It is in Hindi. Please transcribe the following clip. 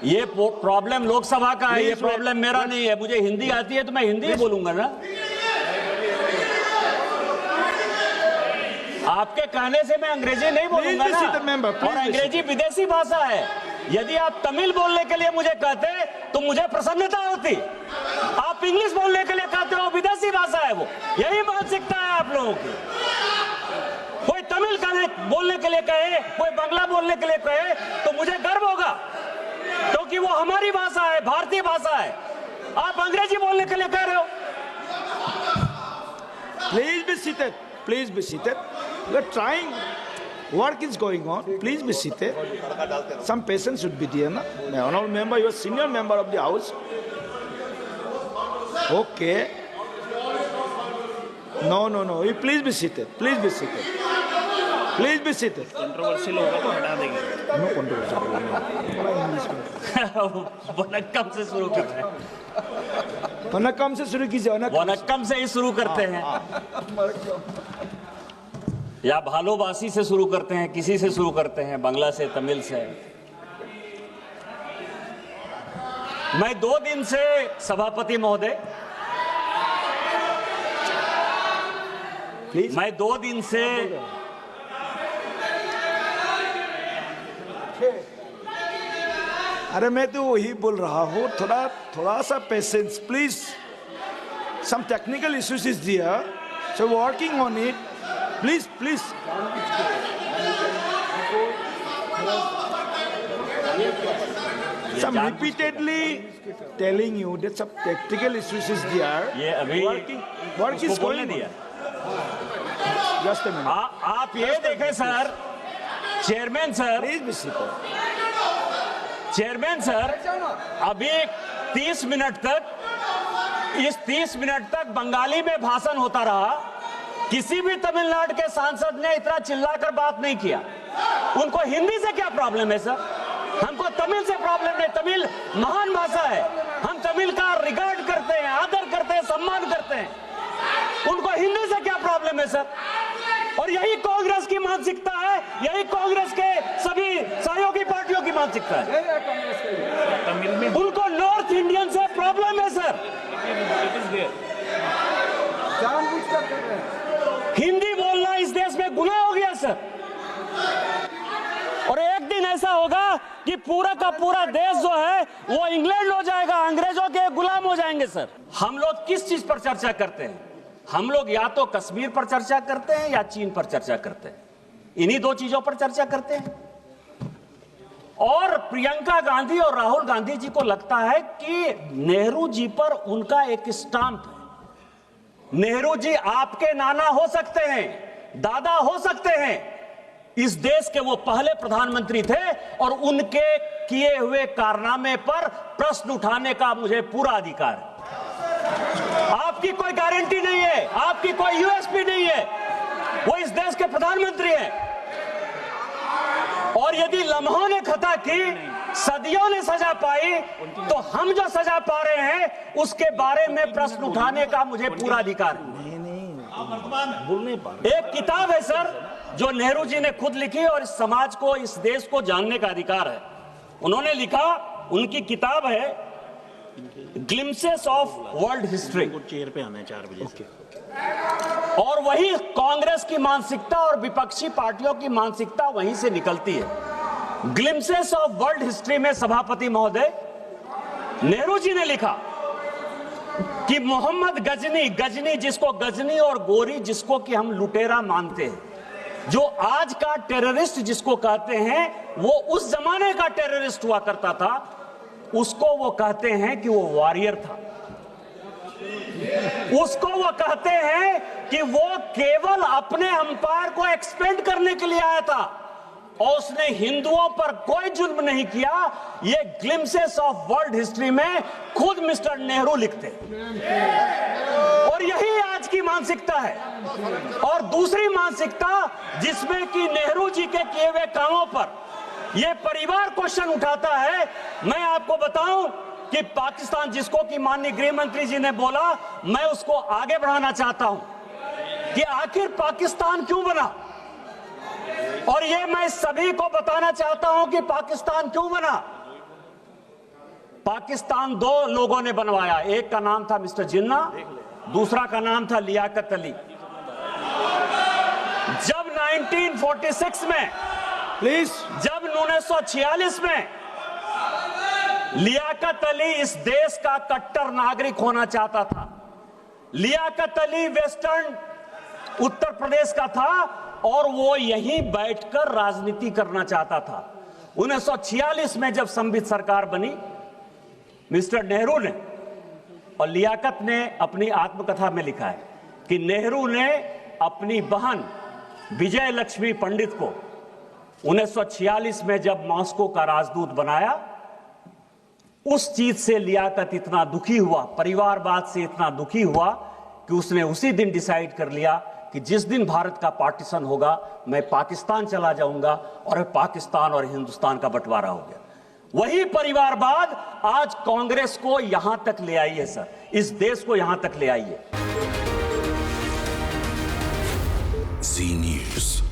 ये प्रॉब्लम लोकसभा का है, ये प्रॉब्लम मेरा नहीं है। मुझे हिंदी आती है तो मैं हिंदी ही बोलूंगा ना। आपके कहने से मैं अंग्रेजी नहीं बोलूंगा ना, और अंग्रेजी विदेशी भाषा है। यदि आप तमिल बोलने के लिए मुझे कहते तो मुझे प्रसन्नता होती। आप इंग्लिश बोलने के लिए कहते हो, विदेशी भाषा है वो। यही मानसिकता है आप लोगों की। कोई तमिल बोलने के लिए कहे, कोई बांग्ला बोलने के लिए कहे तो मुझे गर्व होगा, क्योंकि वो हमारी भाषा है, भारतीय भाषा है। आप अंग्रेजी बोलने के लिए कह रहे हो। Please be seated. Please be seated. We are trying. Work is going on. Please be seated. Some patience should be there, na? My honorable member, you are senior member of the house. Okay. No. You please be seated. Please be seated. Please be seated. Controversial होगा तो हटा देंगे। No controversy. वनक्कम से शुरू करते हैं। वनक्कम से शुरू कीजिए। वनक्कम से ही शुरू करते हैं, या भालोबासी से शुरू करते हैं, किसी से शुरू करते हैं, बांग्ला से, तमिल से। मैं 2 दिन से सभापति महोदय, मैं 2 दिन से अरे मैं तो वही बोल रहा हूँ, थोड़ा सा patience please. Some technical issues is there, so working on it. Please some repeatedly telling you that some technical issues is there. ये अभी work is going on. Just a minute. आप ये देखें sir, chairman sir, Please be seated. Chairman sir, अभी 30 मिनट तक, इस 30 मिनट तक बंगाली में भाषण होता रहा। किसी भी तमिलनाडु के सांसद ने इतना चिल्लाकर बात नहीं किया। उनको हिंदी से क्या प्रॉब्लम है सर? हमको तमिल से प्रॉब्लम नहीं। तमिल महान भाषा है, हम तमिल का रिगार्ड करते हैं, आदर करते हैं, सम्मान करते हैं। उनको हिंदी से क्या प्रॉब्लम है सर? और यही कांग्रेस की मानसिकता है, यही कांग्रेस के सभी सहयोगी पार्टियों की मानसिकता है। उनको नॉर्थ इंडियन से प्रॉब्लम है सर। हिंदी बोलना इस देश में गुनाह हो गया सर। और एक दिन ऐसा होगा कि पूरा का पूरा देश जो है वो इंग्लैंड हो जाएगा, अंग्रेजों के गुलाम हो जाएंगे सर। हम लोग किस चीज पर चर्चा करते हैं? हम लोग या तो कश्मीर पर चर्चा करते हैं या चीन पर चर्चा करते हैं। इन्हीं 2 चीजों पर चर्चा करते हैं। और प्रियंका गांधी और राहुल गांधी जी को लगता है कि नेहरू जी पर उनका एक स्टाम्प है। नेहरू जी आपके नाना हो सकते हैं, दादा हो सकते हैं, इस देश के वो पहले प्रधानमंत्री थे, और उनके किए हुए कारनामे पर प्रश्न उठाने का मुझे पूरा अधिकार है। आपकी कोई गारंटी नहीं है, आपकी कोई यूएसपी नहीं है, वो इस देश के प्रधानमंत्री हैं। और यदि लम्हों ने खता की, सदियों ने सजा पाई, तो हम जो सजा पा रहे हैं उसके बारे में प्रश्न उठाने का मुझे पूरा अधिकार है। एक किताब है सर जो नेहरू जी ने खुद लिखी, और इस समाज को, इस देश को जानने का अधिकार है। उन्होंने लिखा, उनकी किताब है glimpses of world history. Chair पे आना है 4 बजे। और वही कांग्रेस की मानसिकता और विपक्षी पार्टियों की मानसिकता वहीं से निकलती है। ग्लिम्सेस ऑफ वर्ल्ड हिस्ट्री में सभापति महोदय, नेहरू जी ने लिखा कि मोहम्मद गजनी जिसको गजनी और गोरी जिसको कि हम लुटेरा मानते हैं, जो आज का टेररिस्ट जिसको कहते हैं, वो उस जमाने का टेररिस्ट हुआ करता था। उसको वो कहते हैं कि वो वॉरियर था। उसको वो कहते हैं कि वो केवल अपने अंपायर को एक्सपेंड करने के लिए आया था, और उसने हिंदुओं पर कोई जुल्म नहीं किया। ये ग्लिम्सेस ऑफ वर्ल्ड हिस्ट्री में खुद मिस्टर नेहरू लिखते। और यही आज की मानसिकता है। और दूसरी मानसिकता जिसमें कि नेहरू जी के किए हुए कामों पर ये परिवार क्वेश्चन उठाता है। मैं आपको बताऊं कि पाकिस्तान, जिसको कि माननीय गृह मंत्री जी ने बोला, मैं उसको आगे बढ़ाना चाहता हूं कि आखिर पाकिस्तान क्यों बना। और ये मैं सभी को बताना चाहता हूं कि पाकिस्तान क्यों बना। पाकिस्तान दो लोगों ने बनवाया, एक का नाम था मिस्टर जिन्ना, दूसरा का नाम था लियाकत अली। जब 1946 में, Please. जब 1946 में लियाकत अली इस देश का कट्टर नागरिक होना चाहता था, लियाकत अली वेस्टर्न उत्तर प्रदेश का था और वो यहीं बैठकर राजनीति करना चाहता था। 1946 में जब संवित सरकार बनी, मिस्टर नेहरू ने और लियाकत ने अपनी आत्मकथा में लिखा है कि नेहरू ने अपनी बहन विजय लक्ष्मी पंडित को 1946 में जब मॉस्को का राजदूत बनाया, उस चीज से लियाकत इतना दुखी हुआ, परिवारवाद से इतना दुखी हुआ कि उसने उसी दिन डिसाइड कर लिया कि जिस दिन भारत का पार्टीशन होगा मैं पाकिस्तान चला जाऊंगा, और पाकिस्तान और हिंदुस्तान का बंटवारा हो गया। वही परिवारवाद आज कांग्रेस को यहां तक ले आई है सर, इस देश को यहां तक ले आई है। जी न्यूज़।